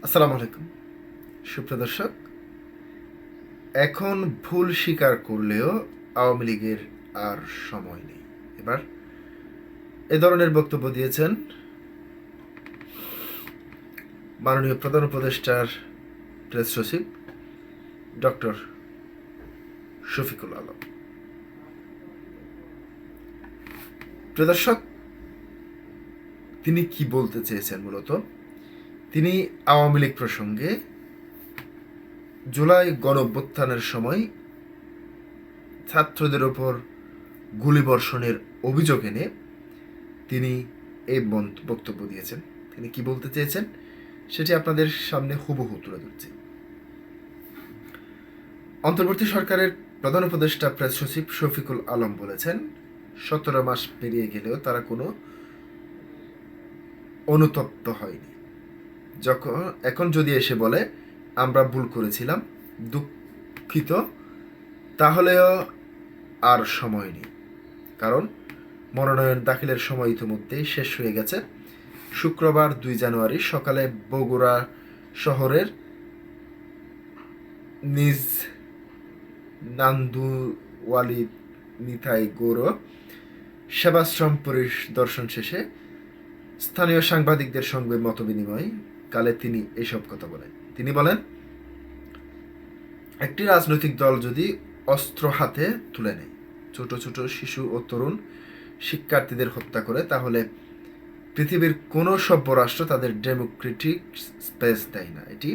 আসসালামু আলাইকুম সুপ্রিয় দর্শক। এখন ভুল স্বীকার করলেও আওয়ামী লীগের আর সময় নেই। এবার এ ধরনের বক্তব্য দিয়েছেন মাননীয় প্রধান উপদেষ্টার প্রেস সচিব ডক্টর শফিকুল আলম। প্রিয় দর্শক, তিনি কি বলতে চেয়েছেন? মূলত তিনি আওয়ামী লীগ প্রসঙ্গে জুলাই গণঅভ্যুত্থানের সময় ছাত্রদের ওপর গুলিবর্ষণের অভিযোগ এনে তিনি এই বক্তব্য দিয়েছেন। তিনি কি বলতে চেয়েছেন সেটি আপনাদের সামনে হুবহু তুলে ধরছি। অন্তর্বর্তী সরকারের প্রধান উপদেষ্টা প্রেস সচিব শফিকুল আলম বলেছেন, 17 মাস পেরিয়ে গেলেও তারা কোনো অনুতপ্ত হয়নি। এখন যদি এসে বলে আমরা ভুল করেছিলাম, দুঃখিত, তাহলেও আর সময় নেই। কারণ মনোনয়ন দাখিলের সময় ইতিমধ্যেই শেষ হয়ে গেছে। শুক্রবার 2 জানুয়ারি সকালে বগুড়া শহরের নিজ নান্দুওয়ালি নিতাই গৌর সেবাশ্রম পরিদর্শন শেষে স্থানীয় সাংবাদিকদের সঙ্গে মতবিনিময় কালে তিনি এসব কথা বলেন। তিনি বলেন, একটি রাজনৈতিক দল যদি অস্ত্র হাতে তুলে নেয়, ছোট ছোট শিশু ও তরুণ শিক্ষার্থীদের হত্যা করে, তাহলে পৃথিবীর কোনো সভ্য রাষ্ট্র তাদের ডেমোক্রেটিক স্পেস দেয় না। এটি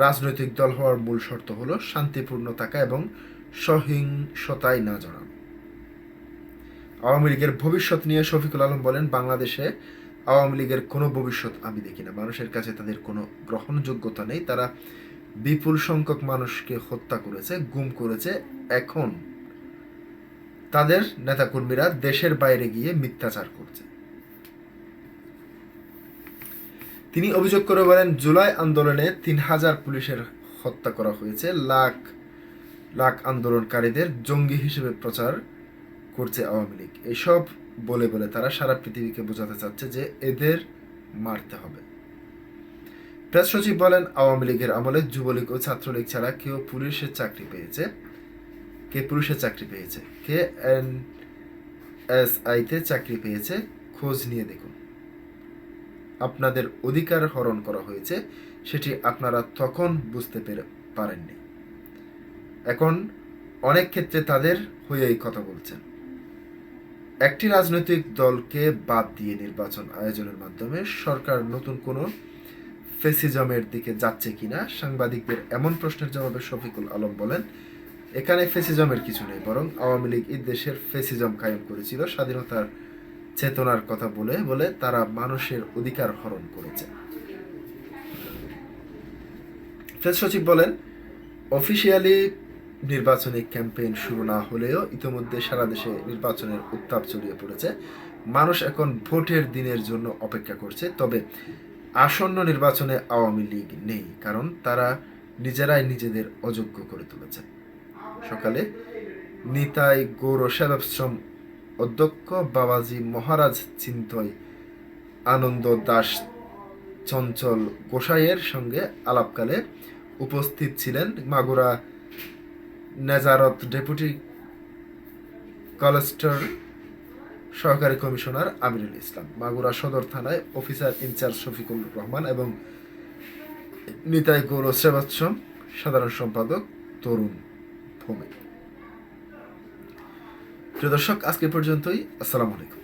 রাজনৈতিক দল হওয়ার মূল শর্ত হলো শান্তিপূর্ণ থাকা এবং সহিংসতায় না জড়ানো। আওয়ামী লীগের ভবিষ্যৎ নিয়ে শফিকুল আলম বলেন, বাংলাদেশে আওয়ামী লীগের কোনো ভবিষ্যৎ আমি দেখি না। মানুষের কাছে তাদের কোনো গ্রহণযোগ্যতা নেই। তারা বিপুল সংখ্যক মানুষকে হত্যা করেছে, গুম করেছে। এখন তাদের নেতাকর্মীরা দেশের বাইরে গিয়ে মিথ্যাচার করছে। তিনি অভিযোগ করে বলেন, জুলাই আন্দোলনে 3000 পুলিশের হত্যা করা হয়েছে। লাখ লাখ আন্দোলনকারীদের জঙ্গি হিসেবে প্রচার করছে আওয়ামী লীগ। এসব বলে বলে তারা সারা পৃথিবীকে বোঝাতে চাচ্ছে যে এদের মারতে হবে। প্রেস সচিব বলেন, আওয়ামী লীগের আমলে যুবলীগ ও ছাত্রলীগ ছাড়া কে পুলিশের চাকরি পেয়েছে, কে এনএসআইতে চাকরি পেয়েছে, খোঁজ নিয়ে দেখুন। আপনাদের অধিকার হরণ করা হয়েছে, সেটি আপনারা তখন বুঝতে পারেননি। এখন অনেক ক্ষেত্রে তাদের হয়েই কথা বলছেন। একটি রাজনৈতিক দলকে বাদ দিয়ে নির্বাচন আয়োজনের মাধ্যমে সরকার নতুন কোনো ফেসিজমের দিকে যাচ্ছে কিনা সাংবাদিকদের এমন প্রশ্নের জবাবে শফিকুল আলম বলেন, এখানে ফেসিজমের কিছু নেই, বরং আওয়ামী লীগ এই দেশের ফেসিজম কায়েম করেছিল। স্বাধীনতার চেতনার কথা বলে বলে তারা মানুষের অধিকার হরণ করেছে। প্রেস সচিব বলেন, অফিসিয়ালি নির্বাচনী ক্যাম্পেইন শুরু না হলেও ইতিমধ্যে সারা দেশে নির্বাচনের উত্তাপ ছড়িয়ে পড়েছে। মানুষ এখন ভোটের দিনের জন্য অপেক্ষা করছে। তবে আসন্ন নির্বাচনে আওয়ামী লীগ নেই, কারণ তারা নিজেরাই নিজেদের অযোগ্য করে তুলেছে। সকালে নিতাই গৌর সেবাশ্রম অধ্যক্ষ বাবাজি মহারাজ চিন্তয় আনন্দ দাস চঞ্চল গোসাইয়ের সঙ্গে আলাপকালে উপস্থিত ছিলেন মাগুরা নেজারত ডেপুটি কলেস্টর সহকারী কমিশনার আমিরুল ইসলাম, মাগুরা সদর থানায় অফিসার ইনচার্জ শফিকুল রহমান এবং নিতাই গৌর সেবাশ্রম সাধারণ সম্পাদক তরুণ ভৌমিক। প্রিয় দর্শক, আজকে পর্যন্তই। আসসালামু আলাইকুম।